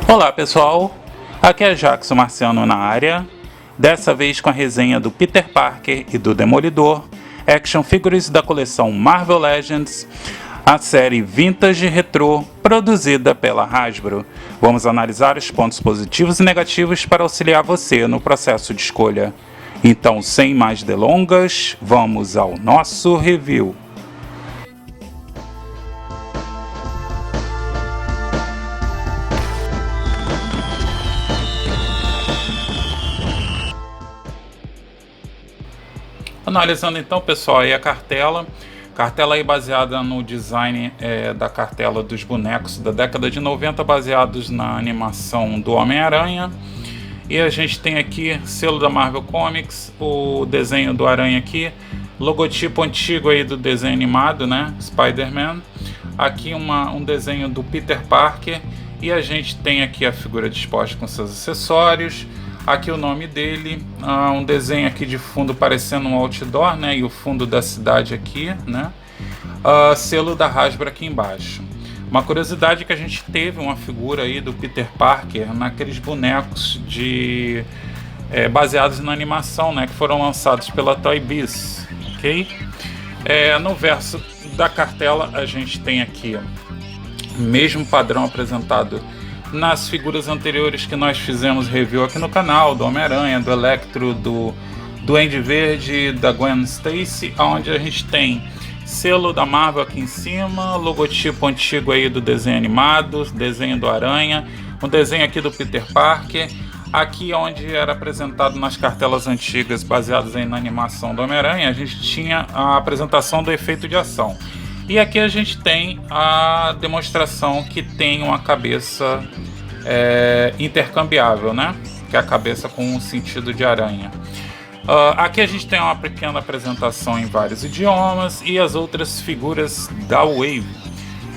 Olá pessoal, aqui é Jackson Marciano na área, dessa vez com a resenha do Peter Parker e do Demolidor, action figures da coleção Marvel Legends, a série Vintage Retro produzida pela Hasbro. Vamos analisar os pontos positivos e negativos para auxiliar você no processo de escolha. Então, sem mais delongas, vamos ao nosso review. Analisando então, pessoal, aí a cartela aí baseada no design da cartela dos bonecos da década de 90, baseados na animação do Homem-Aranha. E a gente tem aqui selo da Marvel Comics, o desenho do Aranha aqui, logotipo antigo aí do desenho animado, né, Spider-Man. Aqui um desenho do Peter Parker e a gente tem aqui a figura disposta com seus acessórios. Aqui o nome dele, um desenho aqui de fundo parecendo um outdoor, né? E o fundo da cidade aqui, né? Selo da Hasbro aqui embaixo. Uma curiosidade é que a gente teve uma figura aí do Peter Parker naqueles bonecos baseados na animação, né? Que foram lançados pela Toy Biz, ok? No verso da cartela a gente tem aqui o mesmo padrão apresentado nas figuras anteriores que nós fizemos review aqui no canal, do Homem-Aranha, do Electro, do Duende Verde, da Gwen Stacy, onde a gente tem selo da Marvel aqui em cima, logotipo antigo aí do desenho animado, desenho do Aranha, um desenho aqui do Peter Parker, aqui onde era apresentado nas cartelas antigas baseadas aí na animação do Homem-Aranha, a gente tinha a apresentação do efeito de ação. E aqui a gente tem a demonstração que tem uma cabeça intercambiável, né? Que é a cabeça com um sentido de aranha. Aqui a gente tem uma pequena apresentação em vários idiomas e as outras figuras da Wave.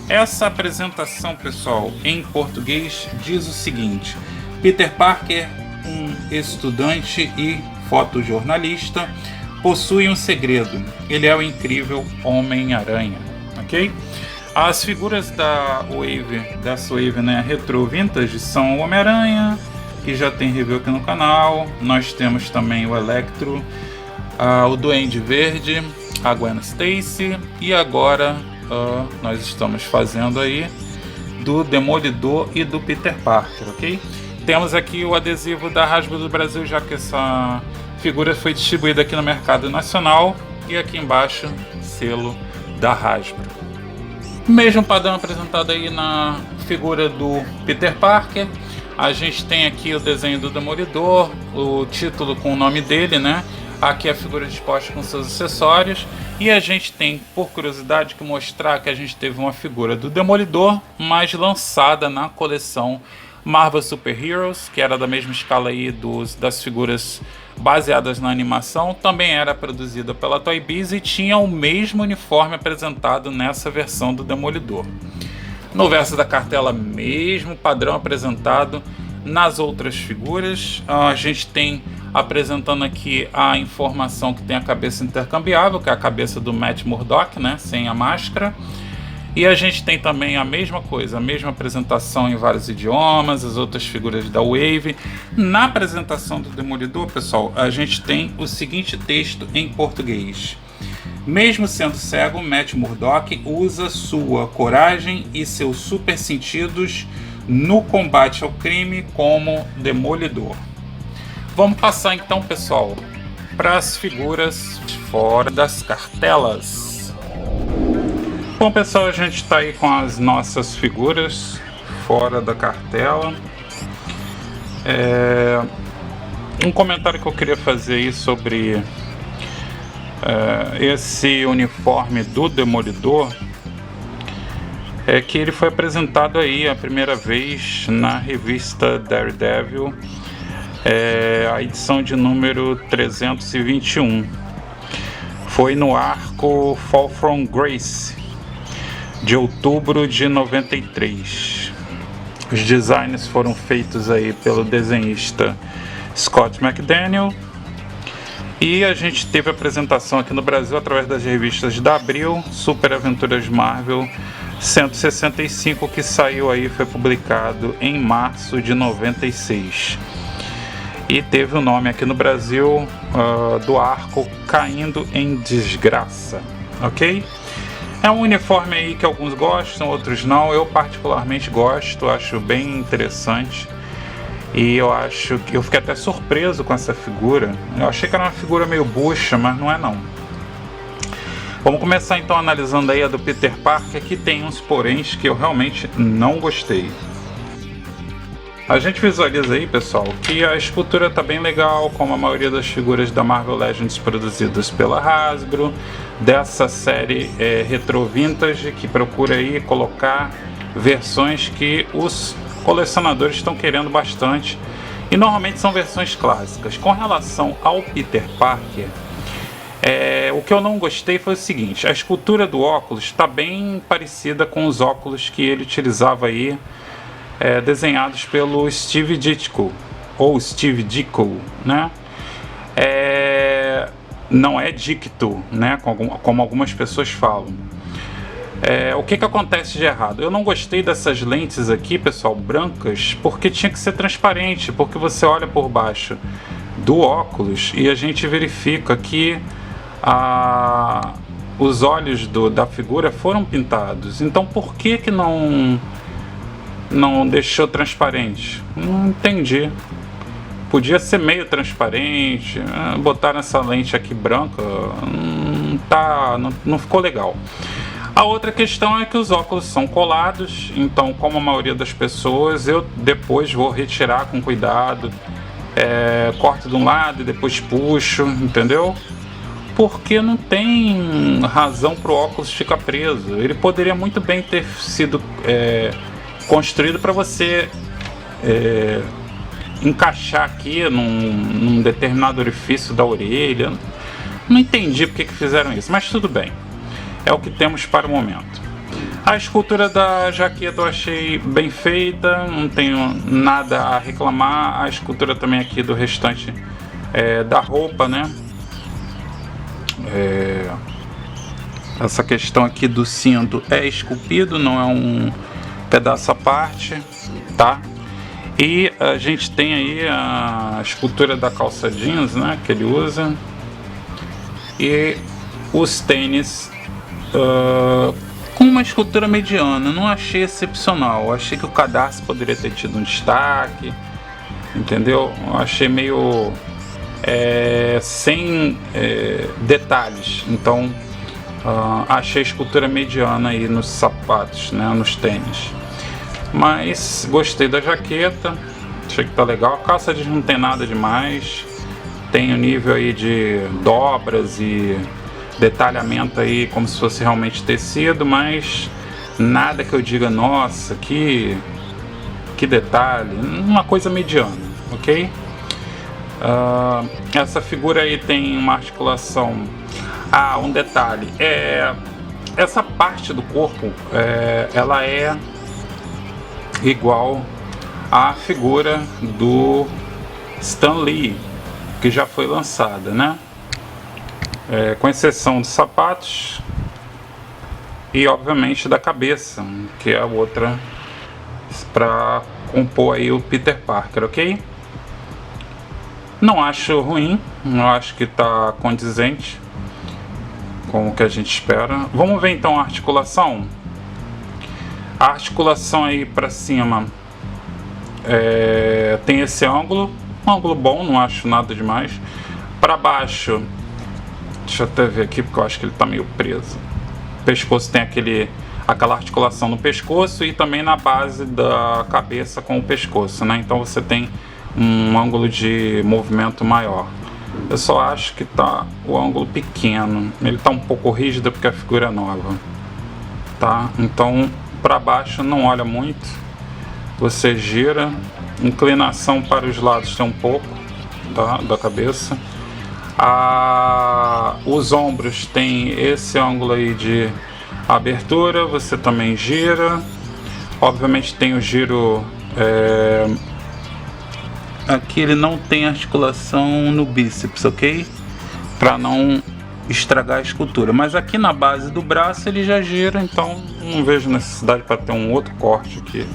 Essa apresentação, pessoal, em português diz o seguinte: Peter Parker, um estudante e fotojornalista, possui um segredo. Ele é o incrível Homem-Aranha. Okay? As figuras dessa Wave, né, Retro Vintage, são o Homem-Aranha, que já tem review aqui no canal. Nós temos também o Electro, o Duende Verde, a Gwen Stacy, e agora nós estamos fazendo aí do Demolidor e do Peter Parker, ok? Temos aqui o adesivo da Hasbro do Brasil, já que essa figura foi distribuída aqui no mercado nacional, e aqui embaixo, selo da Hasbro. Mesmo padrão apresentado aí na figura do Peter Parker. A gente tem aqui o desenho do Demolidor, o título com o nome dele, né? Aqui a figura disposta com seus acessórios. E a gente tem, por curiosidade, que mostrar que a gente teve uma figura do Demolidor, mas lançada na coleção Marvel Super Heroes, que era da mesma escala aí das figuras baseadas na animação, também era produzida pela Toy Biz e tinha o mesmo uniforme apresentado nessa versão do Demolidor. No verso da cartela, mesmo padrão apresentado nas outras figuras. A gente tem apresentando aqui a informação que tem a cabeça intercambiável, que é a cabeça do Matt Murdock, né, sem a máscara. E a gente tem também a mesma coisa, a mesma apresentação em vários idiomas, as outras figuras da Wave. Na apresentação do Demolidor, pessoal, a gente tem o seguinte texto em português: mesmo sendo cego, Matt Murdock usa sua coragem e seus super sentidos no combate ao crime como Demolidor. Vamos passar então, pessoal, para as figuras fora das cartelas. Bom, pessoal, a gente está aí com as nossas figuras fora da cartela. Um comentário que eu queria fazer aí sobre esse uniforme do Demolidor é que ele foi apresentado aí a primeira vez na revista Daredevil, a edição de número 321. Foi no arco Fall from Grace, de outubro de 93. Os designs foram feitos aí pelo desenhista Scott McDaniel. E a gente teve a apresentação aqui no Brasil através das revistas da Abril, Super Aventuras Marvel, 165, que saiu aí, foi publicado em março de 96. E teve o nome aqui no Brasil do arco Caindo em Desgraça, ok? É um uniforme aí que alguns gostam, outros não. Eu particularmente gosto, acho bem interessante. E eu acho que eu fiquei até surpreso com essa figura. Eu achei que era uma figura meio bucha, mas não é não. Vamos começar então analisando aí a do Peter Parker, que tem uns poréns que eu realmente não gostei. A gente visualiza aí, pessoal, que a escultura tá bem legal, como a maioria das figuras da Marvel Legends produzidas pela Hasbro, dessa série Retro Vintage, que procura aí colocar versões que os colecionadores estão querendo bastante, e normalmente são versões clássicas. Com relação ao Peter Parker, o que eu não gostei foi o seguinte: a escultura do óculos está bem parecida com os óculos que ele utilizava aí, desenhados pelo Steve Ditko, ou Steve Ditko, né? Não é Dicto, né? Como algumas pessoas falam. O que acontece de errado? Eu não gostei dessas lentes aqui, pessoal, brancas, porque tinha que ser transparente, porque você olha por baixo do óculos e a gente verifica que os olhos da figura foram pintados. Então por que não deixou transparente? Não entendi. Podia ser meio transparente. Botar essa lente aqui branca não ficou legal. A outra questão é que os óculos são colados, então, como a maioria das pessoas, eu depois vou retirar com cuidado, corto de um lado e depois puxo, entendeu? Porque não tem razão para o óculos ficar preso. Ele poderia muito bem ter sido construído para você encaixar aqui num determinado orifício da orelha. Não entendi porque que fizeram isso, mas tudo bem. É o que temos para o momento. A escultura da jaqueta eu achei bem feita, não tenho nada a reclamar. A escultura também aqui do restante da roupa, né? Essa questão aqui do cinto é esculpido, não é um pedaço à parte, tá? E a gente tem aí a escultura da calça jeans, né, que ele usa, e os tênis com uma escultura mediana. Não achei excepcional, achei que o cadarço poderia ter tido um destaque, entendeu? Achei meio sem detalhes. Então achei a escultura mediana aí nos sapatos, né, nos tênis. Mas gostei da jaqueta, achei que tá legal. A calça jeans não tem nada demais, tem o nível aí de dobras e detalhamento aí como se fosse realmente tecido, mas nada que eu diga, nossa, que detalhe. Uma coisa mediana, ok? Essa figura aí tem uma articulação. Um detalhe, essa parte do corpo ela é igual à figura do Stan Lee, que já foi lançada, né? Com exceção dos sapatos e obviamente da cabeça, que é a outra para compor aí o Peter Parker, ok? Não acho ruim, não acho que está condizente com o que a gente espera. Vamos ver então a articulação. A articulação aí para cima tem esse ângulo, um ângulo bom, não acho nada demais. Para baixo, deixa eu até ver aqui porque eu acho que ele está meio preso. O pescoço tem aquela articulação no pescoço e também na base da cabeça com o pescoço, né? Então você tem um ângulo de movimento maior. Eu só acho que tá o ângulo pequeno, ele tá um pouco rígido porque a figura é nova, tá? Então para baixo não olha muito, você gira, inclinação para os lados tem um pouco, tá? Da cabeça. Os ombros tem esse ângulo aí de abertura, você também gira. Obviamente tem o giro aqui ele não tem articulação no bíceps, ok? Para não estragar a escultura. Mas aqui na base do braço ele já gira, então não vejo necessidade para ter um outro corte aqui.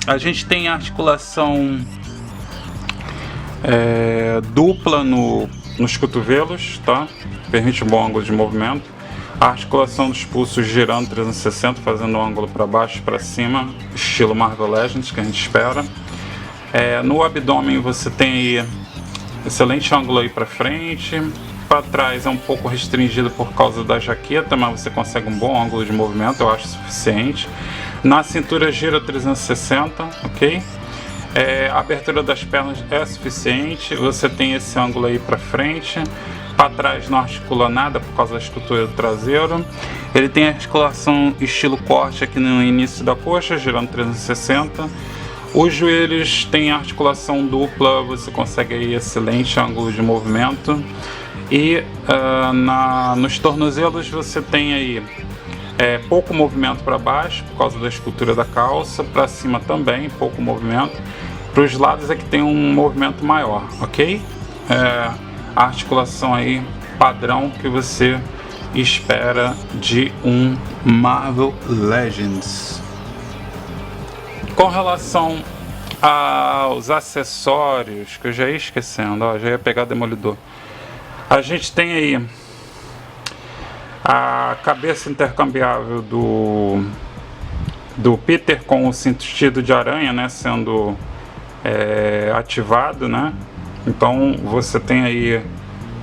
A gente tem articulação dupla nos cotovelos, tá? Permite um bom ângulo de movimento. A articulação dos pulsos girando 360, fazendo o ângulo para baixo e para cima, estilo Marvel Legends, que a gente espera. No abdômen você tem aí excelente ângulo aí para frente. Para trás é um pouco restringido por causa da jaqueta, mas você consegue um bom ângulo de movimento, eu acho suficiente. Na cintura gira 360, ok? A abertura das pernas é suficiente. Você tem esse ângulo aí para frente. Para trás não articula nada por causa da estrutura do traseiro. Ele tem articulação estilo corte aqui no início da coxa, girando 360. Os joelhos têm articulação dupla, você consegue aí excelente ângulo de movimento. E nos tornozelos você tem aí pouco movimento para baixo por causa da escultura da calça, para cima também pouco movimento. Para os lados é que tem um movimento maior, ok? A articulação aí padrão que você espera de um Marvel Legends. Com relação aos acessórios, que eu já ia esquecendo, já ia pegar Demolidor. A gente tem aí a cabeça intercambiável do Peter com o sentido de aranha, né, sendo ativado, né? Então você tem aí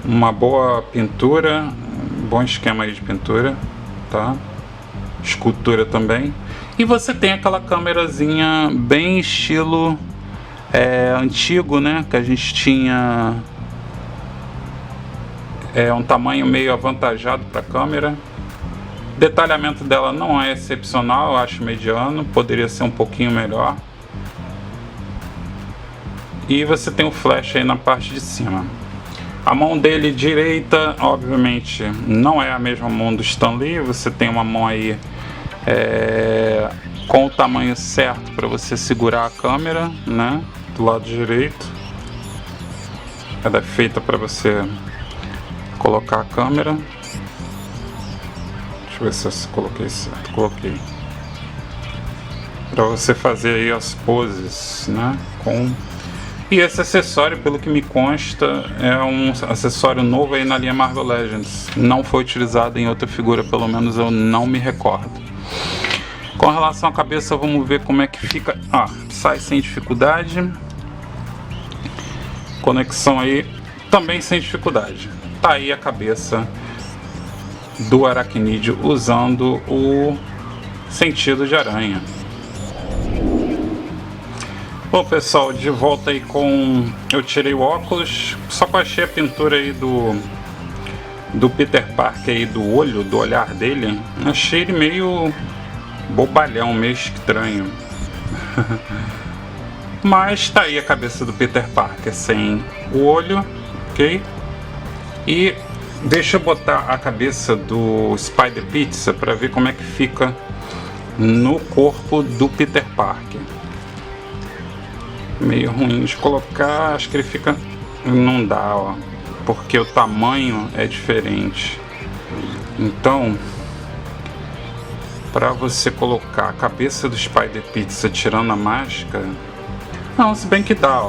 uma boa pintura, um bom esquema aí de pintura, tá? Escultura também. E você tem aquela câmerazinha bem estilo antigo, né? Que a gente tinha um tamanho meio avantajado para a câmera. O detalhamento dela não é excepcional, eu acho mediano, poderia ser um pouquinho melhor. E você tem o flash aí na parte de cima. A mão dele direita, obviamente, não é a mesma mão do Stan Lee. Você tem uma mão aí com o tamanho certo para você segurar a câmera, né? Do lado direito. Ela é feita para você colocar a câmera. Deixa eu ver se eu coloquei certo. Coloquei. Para você fazer aí as poses, né? E esse acessório, pelo que me consta, é um acessório novo aí na linha Marvel Legends. Não foi utilizado em outra figura, pelo menos eu não me recordo. Com relação à cabeça, vamos ver como é que fica. Sai sem dificuldade. Conexão aí também sem dificuldade. Tá aí a cabeça do aracnídeo usando o sentido de aranha. Bom, pessoal, de volta aí com... Eu tirei o óculos, só que eu achei a pintura aí do Peter Parker aí, do olho, do olhar dele. Achei ele meio bobalhão, meio estranho. Mas tá aí a cabeça do Peter Parker sem o olho, ok? E deixa eu botar a cabeça do Spider-Pizza para ver como é que fica no corpo do Peter Parker. Meio ruim de colocar, acho que ele fica... Não dá, porque o tamanho é diferente. Então, para você colocar a cabeça do Spider-Pizza tirando a máscara... Não, se bem que dá,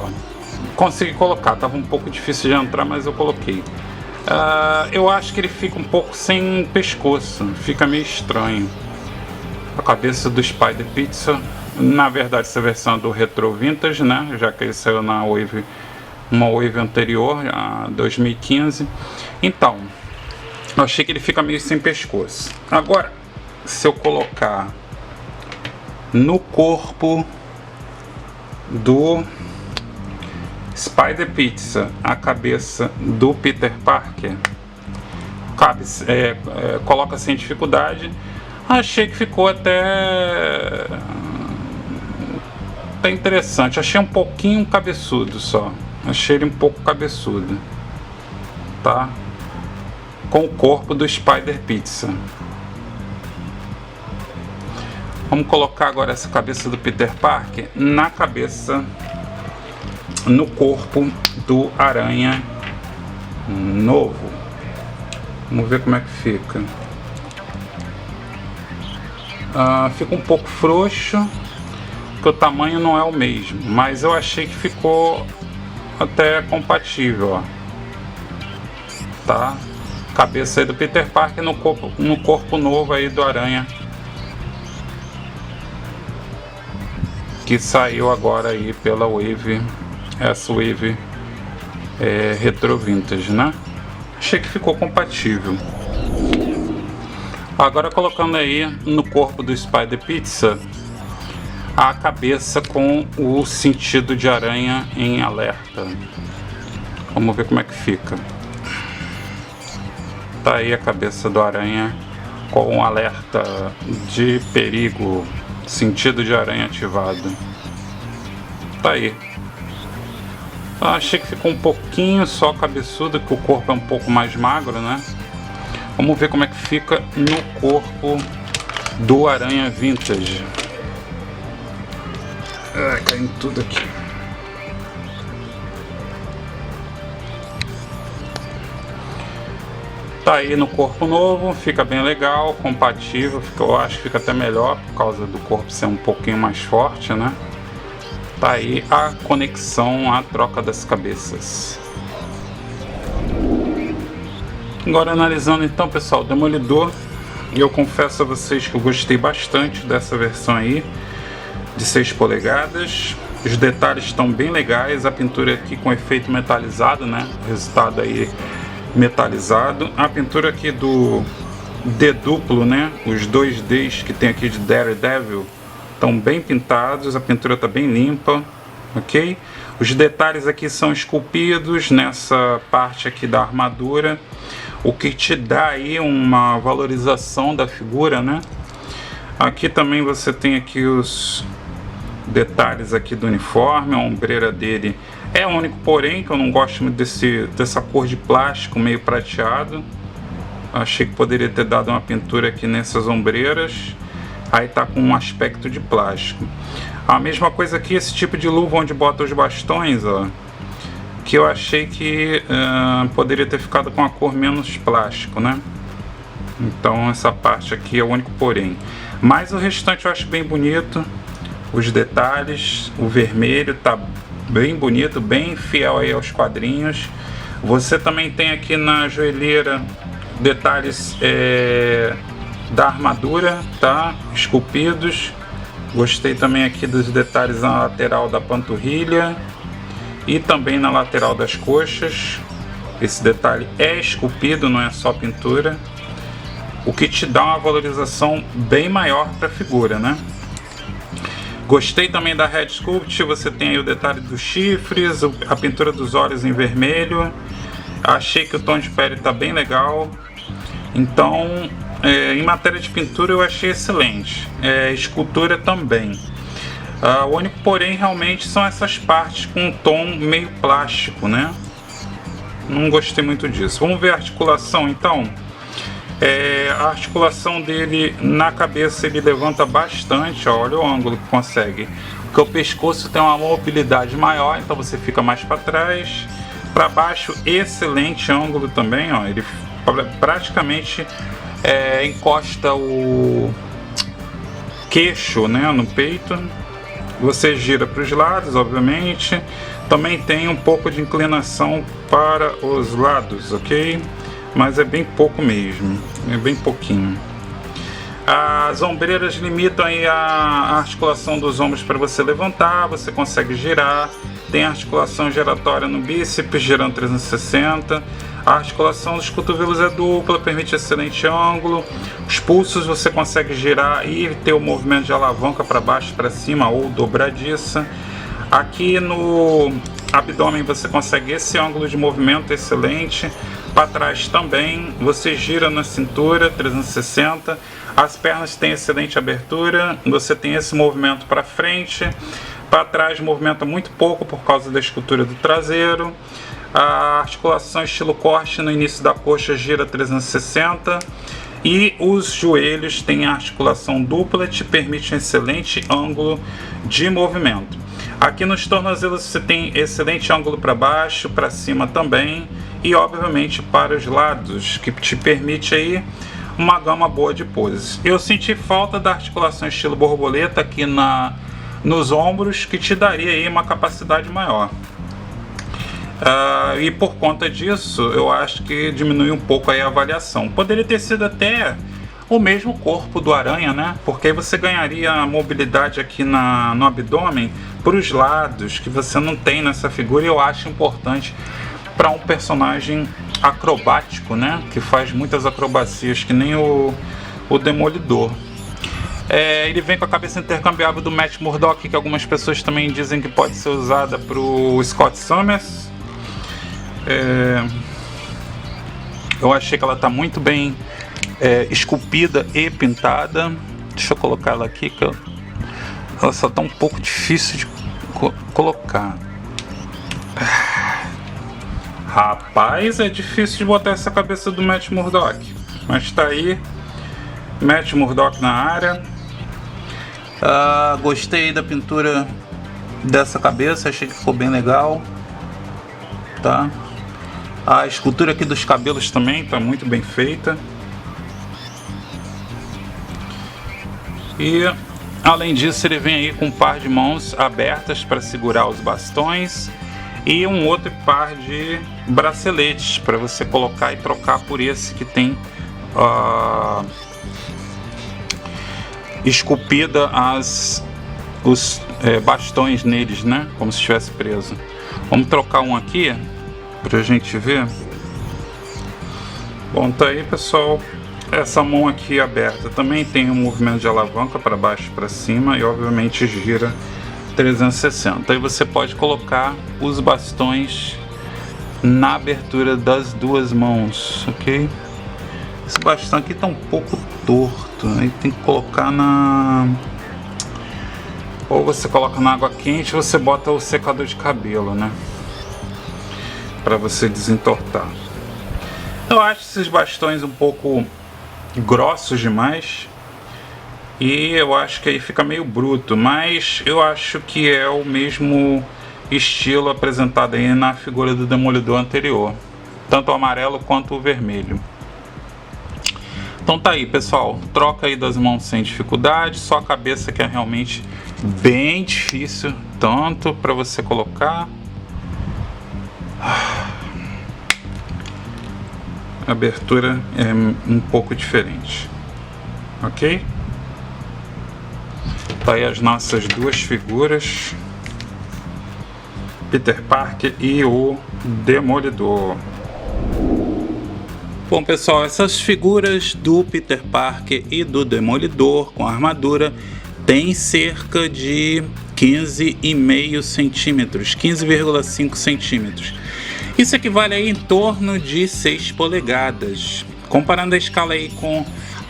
consegui colocar, tava um pouco difícil de entrar, mas eu coloquei. Eu acho que ele fica um pouco sem pescoço, fica meio estranho. A cabeça do Spider-Pizza... Na verdade, essa versão é do Retro Vintage, né? Já que ele saiu na Wave, uma Wave anterior, a 2015. Então, eu achei que ele fica meio sem pescoço. Agora, se eu colocar no corpo do Spider-Pizza a cabeça do Peter Parker, coloca sem dificuldade. Achei que ficou até interessante. Achei um pouquinho cabeçudo só. Achei ele um pouco cabeçudo, tá? Com o corpo do Spider-Pizza. Vamos colocar agora essa cabeça do Peter Parker na cabeça, no corpo do Aranha novo. Vamos ver como é que fica. Fica um pouco frouxo, porque o tamanho não é o mesmo, mas eu achei que ficou até compatível, ó. Tá? Cabeça aí do Peter Parker no corpo novo aí do Aranha, que saiu agora aí pela Wave, essa Wave Retro Vintage, né? Achei que ficou compatível. Agora colocando aí no corpo do Spider Pizza a cabeça com o sentido de aranha em alerta. Vamos ver como é que fica. Tá aí a cabeça do aranha com um alerta de perigo, sentido de aranha ativado. Tá aí. Achei que ficou um pouquinho só cabeçudo, que o corpo é um pouco mais magro, né? Vamos ver como é que fica no corpo do Aranha Vintage. Caindo tudo aqui. Tá aí no corpo novo, fica bem legal, compatível, eu acho que fica até melhor por causa do corpo ser um pouquinho mais forte, né? Tá aí a conexão, a troca das cabeças. Agora analisando então, pessoal, Demolidor, eu confesso a vocês que eu gostei bastante dessa versão aí de 6 polegadas. Os detalhes estão bem legais, a pintura aqui com efeito metalizado, né? Resultado aí metalizado. A pintura aqui do D duplo, né? Os 2Ds que tem aqui de Daredevil estão bem pintados, a pintura está bem limpa, ok? Os detalhes aqui são esculpidos nessa parte aqui da armadura, o que te dá aí uma valorização da figura, né? Aqui também você tem aqui os detalhes aqui do uniforme, a ombreira dele é o único porém que eu não gosto muito dessa cor de plástico meio prateado. Achei que poderia ter dado uma pintura aqui nessas ombreiras. Aí tá com um aspecto de plástico. A mesma coisa aqui, esse tipo de luva onde bota os bastões, ó, que eu achei que poderia ter ficado com a cor menos plástico, né? Então essa parte aqui é o único porém. Mas o restante eu acho bem bonito. Os detalhes, o vermelho tá bem bonito, bem fiel aí aos quadrinhos. Você também tem aqui na joelheira detalhes da armadura, tá? Esculpidos. Gostei também aqui dos detalhes na lateral da panturrilha e também na lateral das coxas. Esse detalhe é esculpido, não é só pintura, o que te dá uma valorização bem maior para a figura, né? Gostei também da Head Sculpt, você tem aí o detalhe dos chifres, a pintura dos olhos em vermelho. Achei que o tom de pele está bem legal. Então, em matéria de pintura eu achei excelente, escultura também. O único porém realmente são essas partes com um tom meio plástico, né? Não gostei muito disso. Vamos ver a articulação então. A articulação dele na cabeça ele levanta bastante, ó, olha o ângulo que consegue. Porque o pescoço tem uma mobilidade maior, então você fica mais para trás. Para baixo, excelente ângulo também, ó, ele praticamente encosta o queixo, né, no peito. Você gira para os lados, obviamente. Também tem um pouco de inclinação para os lados, ok? Mas é bem pouco mesmo, é bem pouquinho. As ombreiras limitam aí a articulação dos ombros para você levantar, você consegue girar. Tem articulação giratória no bíceps, girando 360. A articulação dos cotovelos é dupla, permite excelente ângulo. Os pulsos você consegue girar e ter o movimento de alavanca para baixo, para cima ou dobradiça. Aqui no abdômen você consegue esse ângulo de movimento excelente. Para trás também, você gira na cintura 360. As pernas têm excelente abertura. Você tem esse movimento para frente. Para trás movimenta muito pouco por causa da escultura do traseiro. A articulação estilo corte no início da coxa gira 360. E os joelhos têm a articulação dupla, te permite um excelente ângulo de movimento. Aqui nos tornozelos você tem excelente ângulo para baixo, para cima também. e obviamente para os lados, que te permite aí uma gama boa de poses. Eu senti falta da articulação estilo borboleta aqui nos ombros, que te daria aí uma capacidade maior. E por conta disso, eu acho que diminui um pouco aí a avaliação. Poderia ter sido até o mesmo corpo do Aranha, né? Porque aí você ganharia a mobilidade aqui no abdômen para os lados, que você não tem nessa figura, e eu acho importante para um personagem acrobático, né? Que faz muitas acrobacias, que nem o Demolidor. Ele vem com a cabeça intercambiável do Matt Murdock, que algumas pessoas também dizem que pode ser usada para o Scott Summers. Eu achei que ela está muito bem esculpida e pintada. Deixa eu colocar ela aqui, que ela só está um pouco difícil de colocar. Rapaz, é difícil de botar essa cabeça do Matt Murdock, mas tá aí, Matt Murdock na área. Gostei da pintura dessa cabeça, achei que ficou bem legal, tá? A escultura aqui dos cabelos também tá muito bem feita. E além disso, ele vem aí com um par de mãos abertas para segurar os bastões e um outro par de braceletes para você colocar e trocar por esse que tem esculpida os bastões neles, né? Como se estivesse preso. Vamos trocar um aqui pra gente ver. Bom, tá aí, pessoal. Essa mão aqui aberta também tem um movimento de alavanca para baixo e para cima, e obviamente gira 360. Aí você pode colocar os bastões na abertura das duas mãos, ok? Esse bastão aqui tá um pouco torto, aí tem que colocar ou você coloca na água quente, ou você bota o secador de cabelo, né? Para você desentortar. Eu acho esses bastões um pouco grossos demais, e eu acho que aí fica meio bruto, mas eu acho que é o mesmo estilo apresentado aí na figura do Demolidor anterior, tanto o amarelo quanto o vermelho. Então tá aí, pessoal, troca aí das mãos sem dificuldade, só a cabeça que é realmente bem difícil, tanto para você colocar. A abertura é um pouco diferente, ok? Tá aí as nossas duas figuras, Peter Parker e o Demolidor. Bom, pessoal, essas figuras do Peter Parker e do Demolidor com armadura têm cerca de 15,5 centímetros, 15,5 centímetros. Isso equivale aí em torno de 6 polegadas. Comparando a escala aí com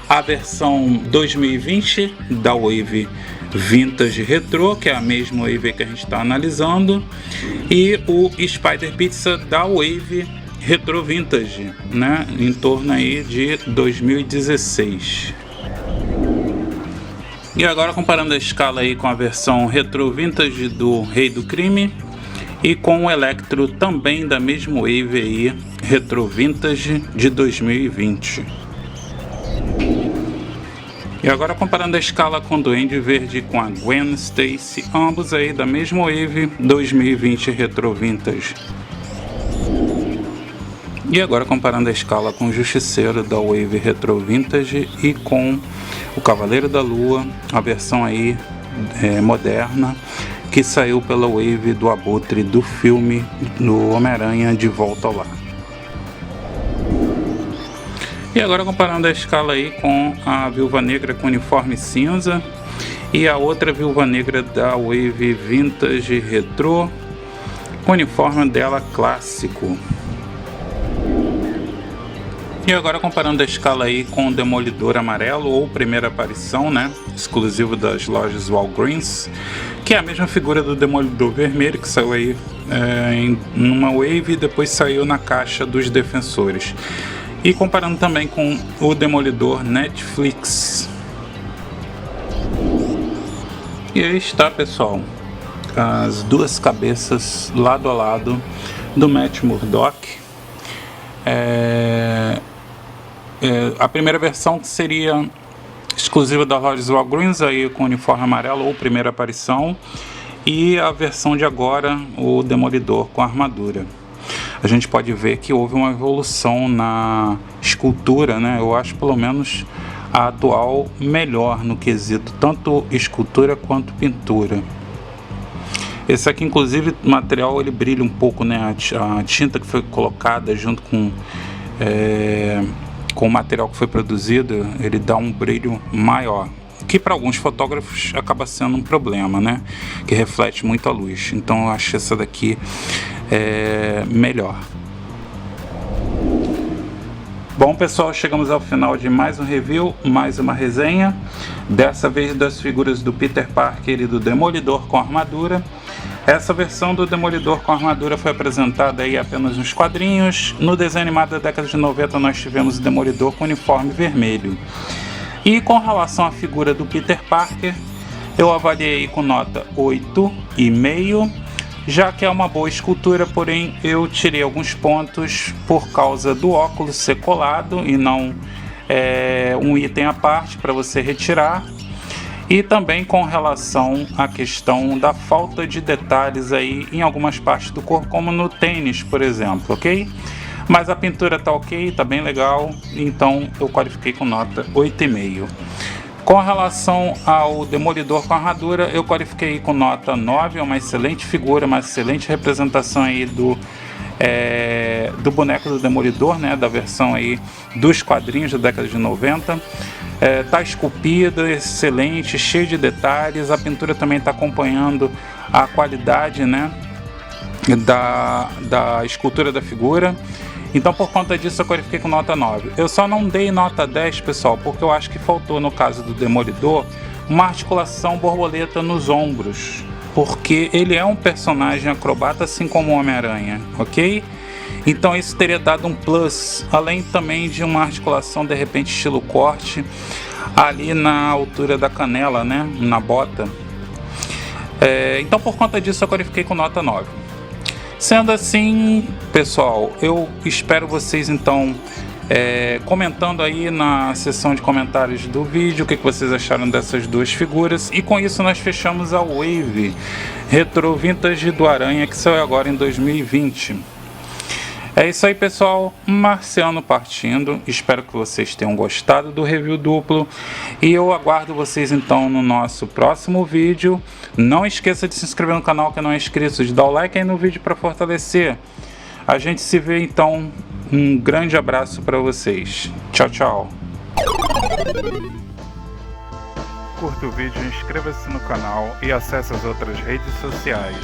a versão 2020 da Wave Vintage Retro, que é a mesma Wave que a gente está analisando, e o Spider Pizza da Wave Retro Vintage, né, em torno aí de 2016. E agora comparando a escala aí com a versão Retro Vintage do Rei do Crime e com o Electro também da mesma Wave aí, Retro Vintage de 2020. E agora comparando a escala com o Duende Verde com a Gwen Stacy, ambos aí da mesma Wave 2020 Retro Vintage. E agora comparando a escala com o Justiceiro da Wave Retro Vintage e com o Cavaleiro da Lua, a versão aí moderna, que saiu pela Wave do Abutre do filme do Homem-Aranha De Volta ao Lar. E agora comparando a escala aí com a Viúva Negra com uniforme cinza e a outra Viúva Negra da Wave Vintage Retro, com uniforme dela clássico. E agora comparando a escala aí com o Demolidor Amarelo, ou primeira aparição, né, exclusivo das lojas Walgreens, que é a mesma figura do Demolidor Vermelho, que saiu aí em uma Wave e depois saiu na caixa dos Defensores. E comparando também com o Demolidor Netflix. E aí está, pessoal, as duas cabeças lado a lado do Matt Murdock. A primeira versão que seria exclusiva da Lojas Walgreens, aí com uniforme amarelo ou primeira aparição, e a versão de agora, o Demolidor com armadura. A gente pode ver que houve uma evolução na escultura, né? Eu acho pelo menos a atual melhor no quesito tanto escultura quanto pintura. Esse aqui, inclusive, o material ele brilha um pouco, né? A tinta que foi colocada junto com o material que foi produzido, ele dá um brilho maior, que para alguns fotógrafos acaba sendo um problema, né? Que reflete muito a luz. Então eu acho essa daqui melhor. Bom, pessoal, chegamos ao final de mais um review, mais uma resenha, dessa vez das figuras do Peter Parker e do Demolidor com armadura. Essa versão do Demolidor com armadura foi apresentada aí apenas nos quadrinhos. No desenho animado da década de 90 nós tivemos o Demolidor com uniforme vermelho. E com relação à figura do Peter Parker, eu avaliei com nota 8,5, já que é uma boa escultura, porém eu tirei alguns pontos por causa do óculos ser colado e não um item à parte para você retirar. E também com relação à questão da falta de detalhes aí em algumas partes do corpo, como no tênis, por exemplo, ok? Mas a pintura tá ok, tá bem legal, então eu qualifiquei com nota 8,5. Com relação ao Demolidor com armadura, eu qualifiquei com nota 9, é uma excelente figura, uma excelente representação aí do boneco do Demolidor, né, da versão aí dos quadrinhos da década de 90. Tá esculpida, excelente, cheio de detalhes. A pintura também está acompanhando a qualidade, né, da escultura da figura. Então por conta disso eu qualifiquei com nota 9. Eu só não dei nota 10, pessoal, porque eu acho que faltou no caso do Demolidor uma articulação borboleta nos ombros, porque ele é um personagem acrobata assim como o Homem-Aranha, ok? Então isso teria dado um plus, além também de uma articulação de repente estilo corte ali na altura da canela, né, na bota. Então por conta disso eu qualifiquei com nota 9. Sendo assim, pessoal, eu espero vocês então comentando aí na seção de comentários do vídeo o que vocês acharam dessas duas figuras. E com isso nós fechamos a Wave Retro Vintage do Aranha, que saiu agora em 2020. É isso aí, pessoal, Marciano partindo, espero que vocês tenham gostado do review duplo e eu aguardo vocês então no nosso próximo vídeo. Não esqueça de se inscrever no canal que não é inscrito, de dar o like aí no vídeo para fortalecer. A gente se vê então, um grande abraço para vocês, tchau, tchau. Curta o vídeo, inscreva-se no canal e acesse as outras redes sociais.